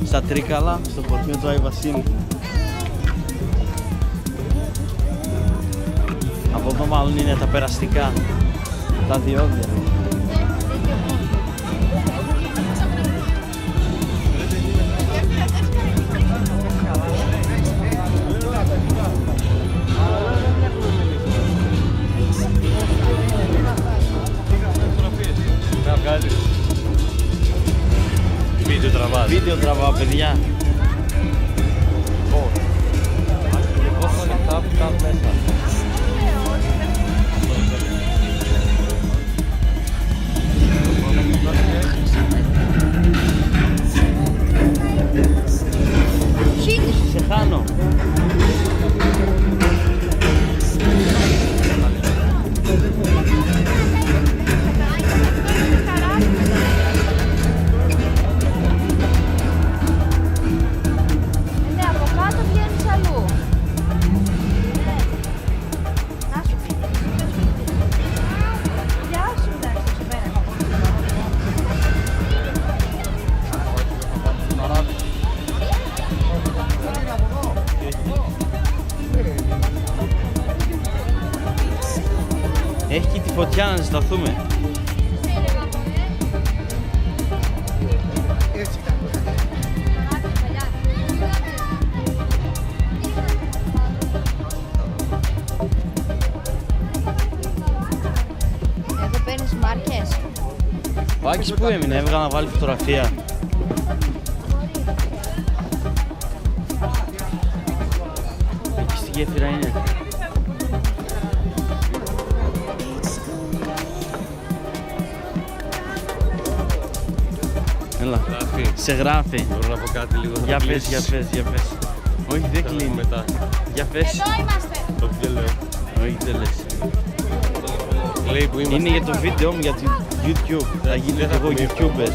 Στα Τρίκαλα, στο χωριό του Άι Βασίλη. Από εδώ μάλλον είναι τα περαστικά, τα διόδια. Βίντεο τραβάω, παιδιά. Σε χάνω. Έχει και τη φωτιά να ζεσταθούμε. Εδώ παίρνεις μάρκες. Ο Άκης που έμεινε, έβγαλε να βάλει φωτογραφία. Εκεί στη γέφυρα είναι. Έλα, σε γράφει. Μπορώ να πω κάτι λίγο? Για πες, για πες, για πες. Όχι, δεν κλείνει. Μετά. Για πες. Εδώ είμαστε. Το βιβλίο λέω. Όχι, δεν λες. Λέει που είμαστε. Είναι για το βίντεο μου, για το YouTube. Θα γίνω και εγώ YouTuber.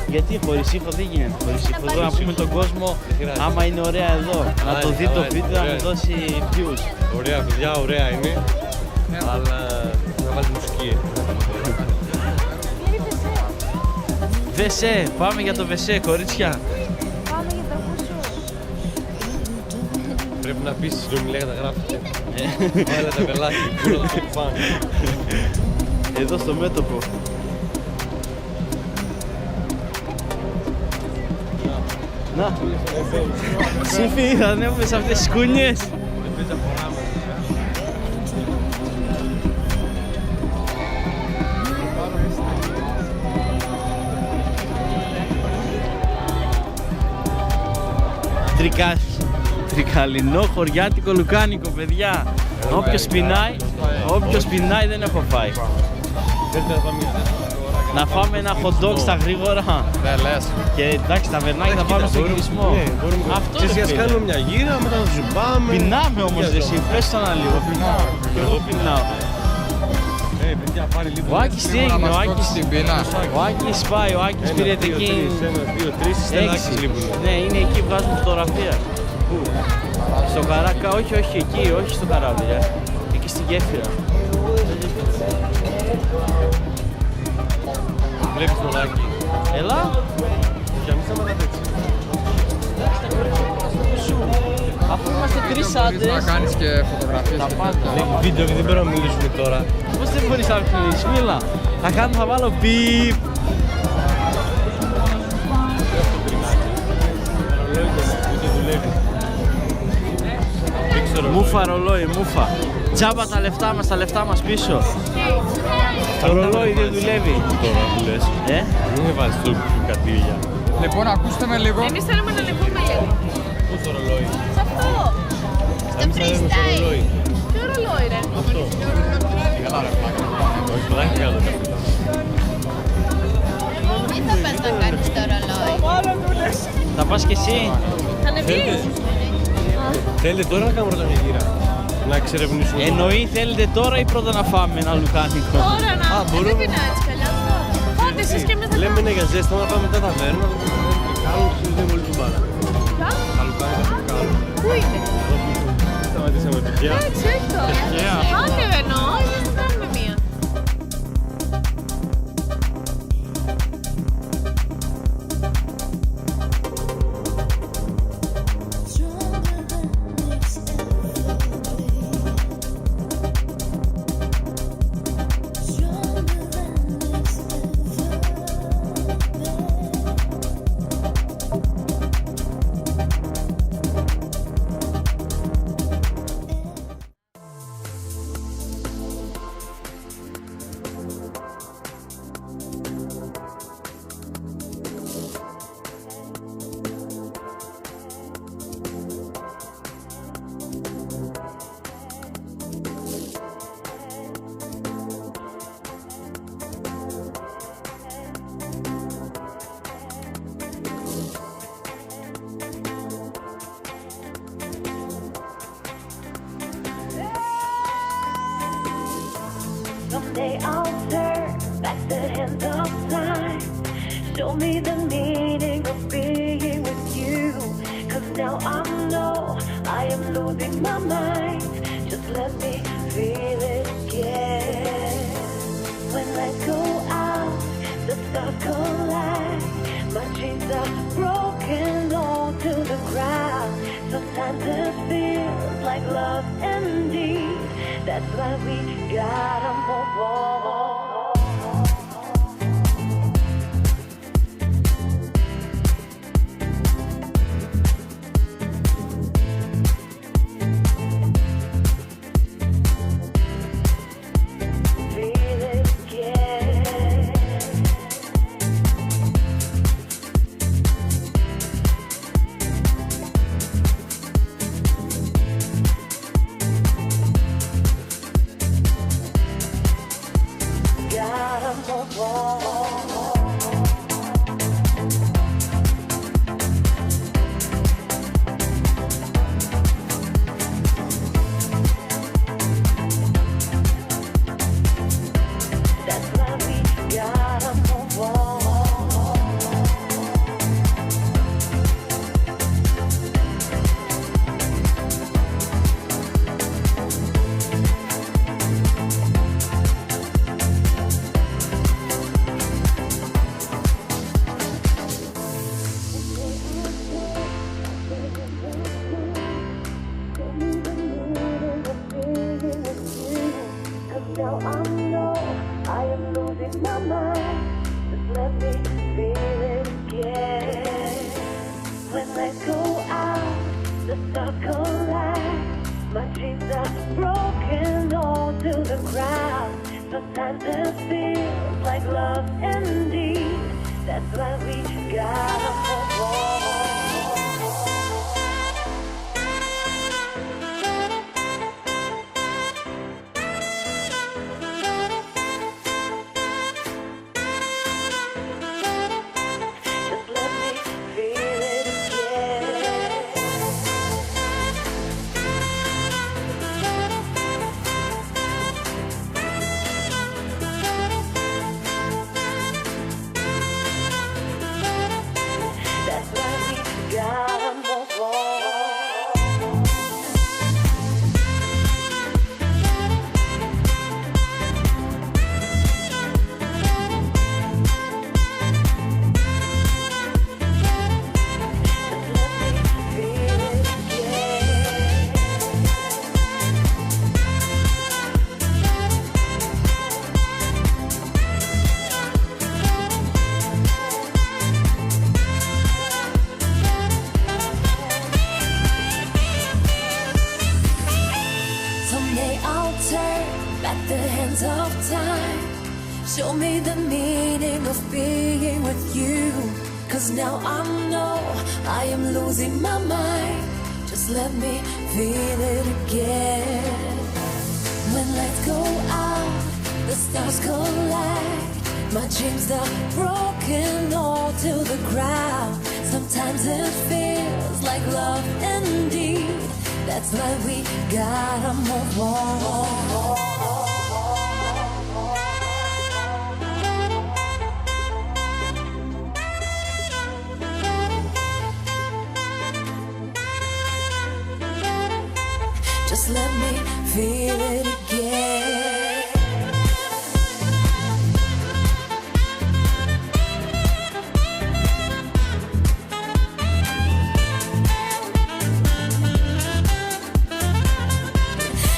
Γιατί χωρίς ήχο δεν γίνεται. Χωρίς ήχο εδώ να πούμε τον κόσμο, άμα είναι ωραία εδώ, να το δει το βίντεο, να μου δώσει views. Ωραία, παιδιά, ωραία είναι. Αλλά να βάλει μουσική. Βεσέ, πάμε για το Βεσέ, κορίτσια. Πάμε για το κουσού. Πρέπει να πεις στη Ρωμιλέγα να γράφετε. Βάλε τα καλάθι, πού να το πάνε. Εδώ στο μέτωπο. Να, Σύφη, θα ανέβουμε σε αυτές τις κούνιες. Τρικαλινό χωριάτικο λουκάνικο, παιδιά. Όποιος πεινάει δεν έχω φάει. Να φάμε ένα hot dog στα γρήγορα. Ναι, λες. Και εντάξει, τα βερνάκια θα πάμε στον κλεισμό. Αυτό και είναι. ας κάνουμε μια γύρα, μετά να ζουμπάμε. Πεινάμε όμως εσύ, πες το ένα λίγο. Και εγώ πεινάω. Παιδιά, πάρει λίγο. Ο Άκης τι έγινε, ο Άκης στην πείνα. Ο Άκης πάει, ο Άκης πήρε εκεί 1, 2, 3 στελάκες λείπουν. Ναι, είναι εκεί, βγάζουν φωτογραφία. Πού? Στο Καράκα, όχι, όχι εκεί, όχι στο καράβι, εκεί στη γέφυρα. Βλέπεις τον Άκη. Έλα. Για μη σταματάτε έτσι. Αφού είμαστε τρεις Να άντρες, κάνεις και φωτογραφίες. τα και πάντα. τέτοια. Βίντεο και δεν μπορούμε να μιλήσουμε τώρα. Πώς δεν μπορείς να μιλήσεις, μίλα. Θα βάλω πιπ. Μούφα ρολόι, μούφα. Τζάμπα τα λεφτά μας πίσω. Το ρολόι δεν δουλεύει. Τώρα που λες. Δεν με βάζεις το κατήρια. Λοιπόν, ακούστε με λίγο. Εμείς θέλουμε να ανεβούμε λίγο. Πού το ρολόι? Σε αυτό. Στο freestyle. Καλά ρε πλάκα. Όχι, πλάκα κάνω. Τι θα πας να κάνεις το ρολόι? Θα πας κι εσύ. Θα ανεβείς? Θέλετε τώρα να κάνουμε πρώτα μια γύρα. Να εξερευνήσουμε. Εννοεί θέλετε τώρα ή πρώτα να φάμε ένα λουκάνικο? Τώρα να. μπορούμε. Δεν πεινά έτσι καλά. Πότε εσείς και εμείς θα Λέμε είναι για ζέστα, να πάμε μετά ταβέρνα. Κάνουν τους δεν πολύ του μπάλα. Τα λουκάνικα που κάνουν. Πού είναι? Σταματήσαμε επιτυχία. Έτσι, έκτο. Τυχαία. Άντε εννοώ, εμείς θα κάνουμε μία. Someday I'll turn back the hands of time. Show me the meaning of being with you. 'Cause now I know I am losing my mind. Just let me feel it again. When I go out, the stars collide. My dreams are broken all to the ground. Sometimes it feels like love indeed. That's why we gotta move on. Feel it again. Gotta move on. That's why we gotta move on. Now I know I am losing my mind. Just let me feel it again. When I go out, the stars collide. My dreams are broken all to the ground. Sometimes it feels like love indeed. That's why we gotta move on. Just let me feel it again. That's why we gotta move on. Just let me feel it again. Someday I'll turn back the hands of time. Show me the meaning of being with you. 'Cause now I know I am losing my mind. Just let me feel it again. When lights collide, my dreams are broken all to the ground. Sometimes it feels like love indeed. That's why we gotta move on. Just let me feel it again.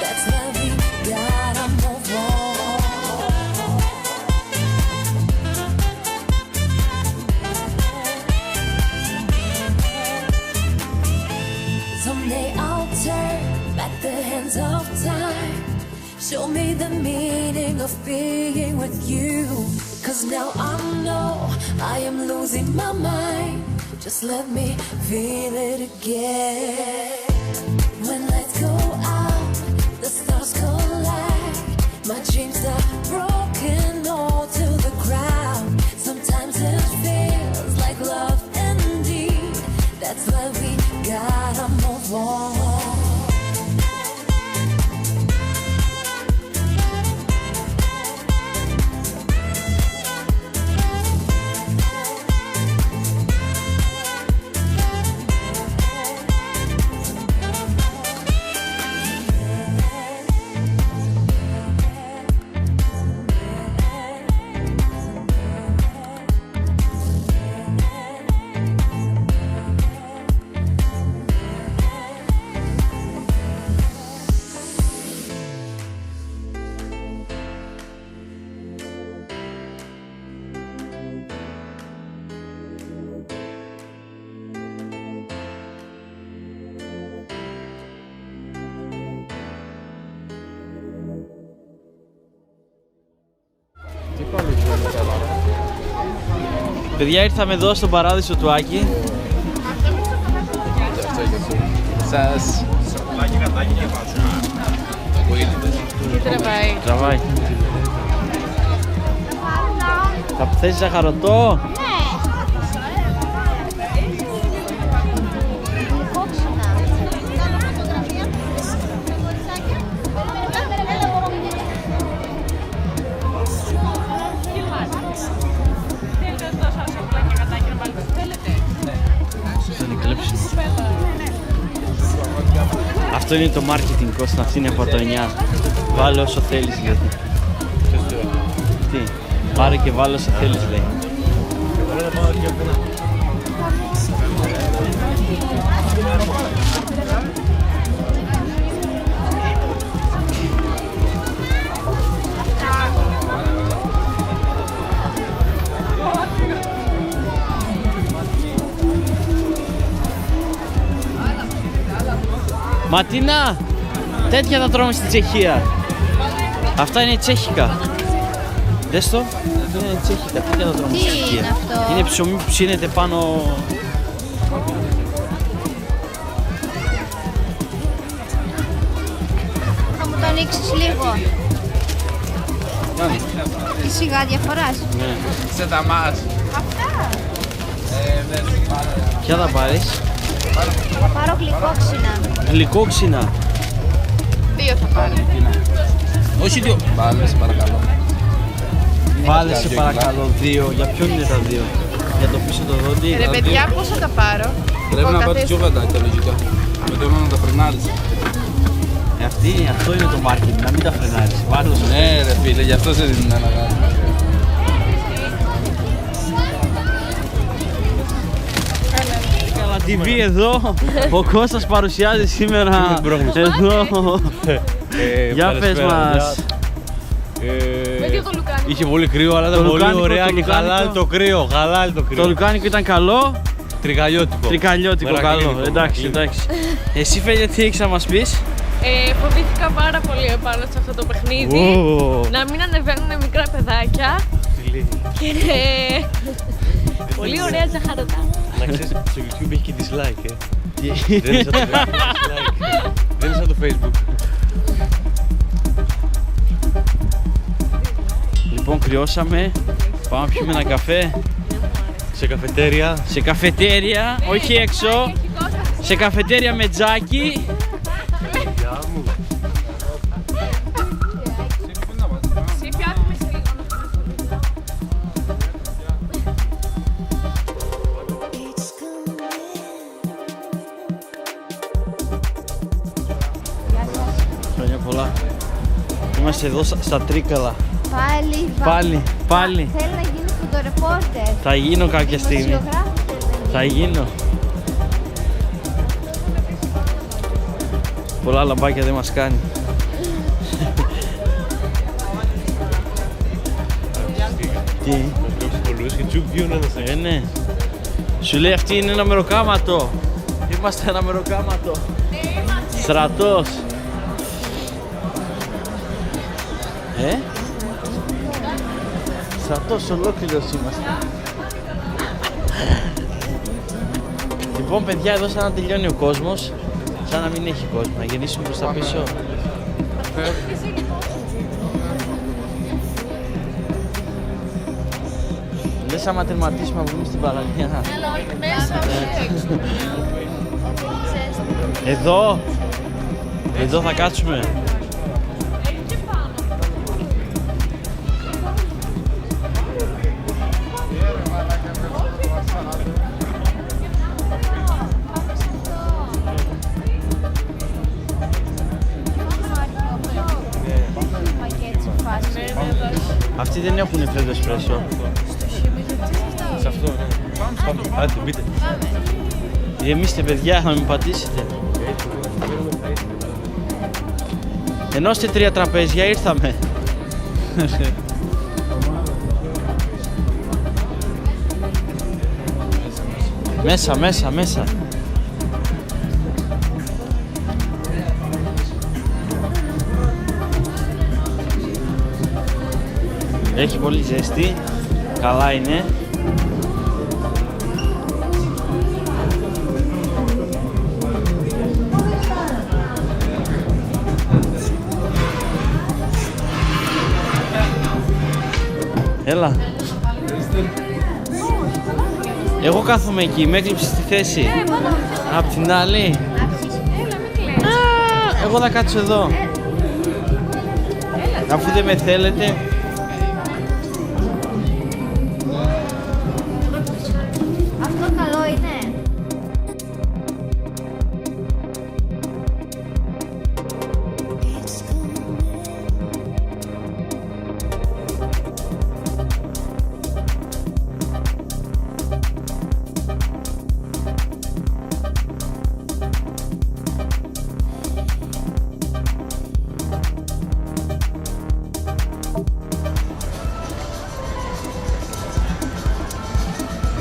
That's why we gotta move on. Someday I'll turn back the hands of time. Show me the meaning of being with you. 'Cause now I know I am losing my mind. Just let me feel it again. When lights go out, the stars collide. My dreams are broken all to the ground. Sometimes it feels like love indeed. That's why we gotta move on. Παιδιά, ήρθαμε εδώ στον παράδεισο του Άκη. Σας. Τι τραβάει? Τραβάει. Θα θες ζαχαρωτό? Αυτό είναι το marketing, Κώστα, αυτή είναι από το 9. Βάλε όσο θέλεις, λέει. Τι, πάρε και βάλε όσο θέλεις, λέει. Ματίνα, τέτοια θα τρώμε στην Τσεχία. Αυτά είναι τσέχικα. Δες το, είναι τσέχικα, τέτοια θα τρώμε στην Τσεχία. είναι αυτό? Είναι ψωμί που ψήνεται πάνω. Θα μου το ανοίξεις λίγο. Τι σιγά διαφοράς. Ναι. Σε τα μας. Ποια θα πάρεις? Θα πάρω γλυκόξινα. Γλυκόξινα. 2 θα πάρω. Όχι δύο. Βάλε, σε παρακαλώ. Βάλε σε παρακαλώ 2. Για ποιον είναι τα 2? Για το πίσω το δόντι. Ρε παιδιά, πώς θα τα πάρω? Πρέπει να πάρεις πιο γατάκια λογικά. Με το να τα φρενάρεις. Αυτό είναι το marketing, να μην τα φρενάρεις. Βάλε όσο Ναι ρε φίλε, γι' αυτό σε δίνει να κάνεις. TV εδώ, ο Κώστας παρουσιάζει σήμερα εδώ. Για πες μας. Είχε πολύ κρύο, αλλά ήταν πολύ ωραία και χαλάλι το κρύο. Το λουκάνικο ήταν καλό. Τρικαλιώτικο. Καλό. Εντάξει. Εσύ Φέλια, τι έχεις να μας πεις? Φοβήθηκα πάρα πολύ επάνω σε αυτό το παιχνίδι. Να μην ανεβαίνουν μικρά παιδάκια. Και πολύ ωραία ζαχαρωτά. Να ξέρεις, στο YouTube έχει και dislike, Δεν είναι σαν το dislike. Δεν είναι σαν το Facebook. κρυώσαμε. Πάμε να πιούμε ένα καφέ. Σε καφετέρια. Σε καφετέρια, όχι έξω. Σε καφετέρια με τζάκι. Γεια μου. Χρόνια πολλά. Είμαστε εδώ στα Τρίκαλα. Πάλι. Θέλει να γίνει φωτορεπόρτερ. Θα γίνω κάποια στιγμή. Δημοσιογράφος θέλει. Θα γίνω. Πολλά λαμπάκια δεν μας κάνει. Τι, Πολλούς και τσουκ βγαίνουν ένας. ναι. Σου λέει αυτή είναι ένα μεροκάματο. Είμαστε ένα μεροκάματο. Στρατός. Στρατός ολόκληρος είμαστε. Λοιπόν παιδιά, εδώ σαν να τελειώνει ο κόσμος, σαν να μην έχει κόσμο, να γυρίσουμε προς τα πίσω. Λες άμα τερματίσουμε να βγούμε στην παραλία. Αλλά όχι μέσα, όχι έξω. Εδώ! Εδώ θα κάτσουμε. Αυτοί δεν έχουν φρέντο εσπρέσο. Σε αυτό, ναι. Πάμε. Άντε, μπείτε. Ηρεμήστε παιδιά, θα με πατήσετε. Ενώστε 3 τραπέζια, ήρθαμε. Μέσα. Έχει πολύ ζέστη, καλά είναι. Έλα. Εγώ κάθομαι εκεί, με έκλειψες τη θέση. Απ' την άλλη. Εγώ θα κάτσω εδώ. Αφού δεν με θέλετε. Αυτό καλό είναι.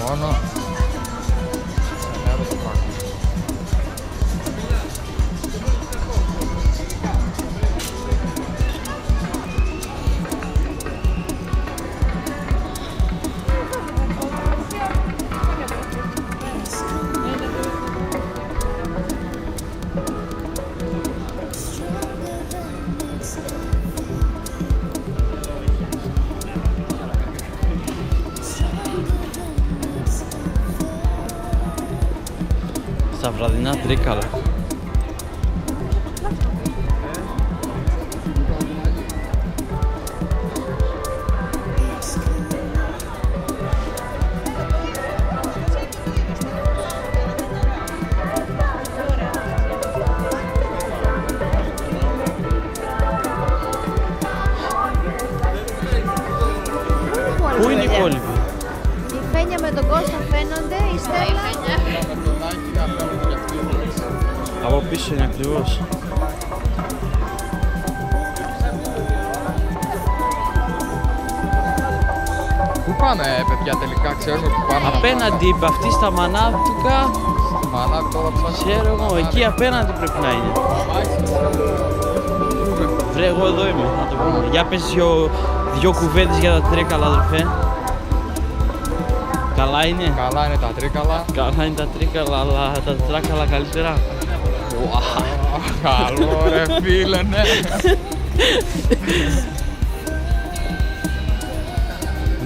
Μόνο. Στα βραδινά Τρίκαλα. Πού είναι οι υπόλοιποι? Η Φένια με τον Κώστα φαίνονται, η Στέλλα. Από πίσω είναι ακριβώς. Πού πάνε παιδιά τελικά, ξέρουμε που πάνε. Απέναντι, αυτή στα Μανάβικα. Μαλά, τώρα ψάχνω. Ξέρω εγώ, εκεί απέναντι πρέπει να είναι. Βρε, εγώ εδώ είμαι, να το πούμε. Για πες δυο κουβέντες για τα Τρίκαλα, αδερφέ. Καλά είναι. Καλά είναι τα Τρίκαλα. Καλά είναι τα Τρίκαλα, αλλά τα Τράκαλα καλύτερα. Καλό ρε φίλε, ναι.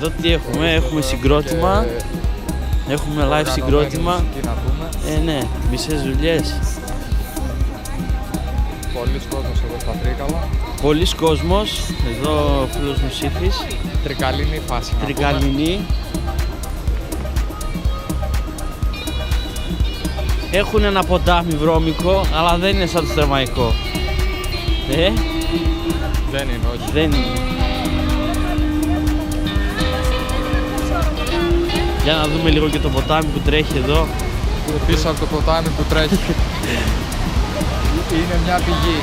Εδώ τι έχουμε, έχουμε συγκρότημα. Έχουμε live συγκρότημα. Μουσική να δούμε. Ναι, μισές δουλειές. Πολλοί κόσμος εδώ στα Τρίκαλα. Πολλοί κόσμος, εδώ ο φίλος μου Σύφης. Τρικαλινή φάση. να πούμε. Τρικαλινή. Έχουν ένα ποτάμι βρώμικο, αλλά δεν είναι σαν το Θερμαϊκό. Δεν είναι, όχι. Δεν είναι. Για να δούμε λίγο και το ποτάμι που τρέχει εδώ. Πίσω από το ποτάμι που τρέχει. Είναι μια πηγή.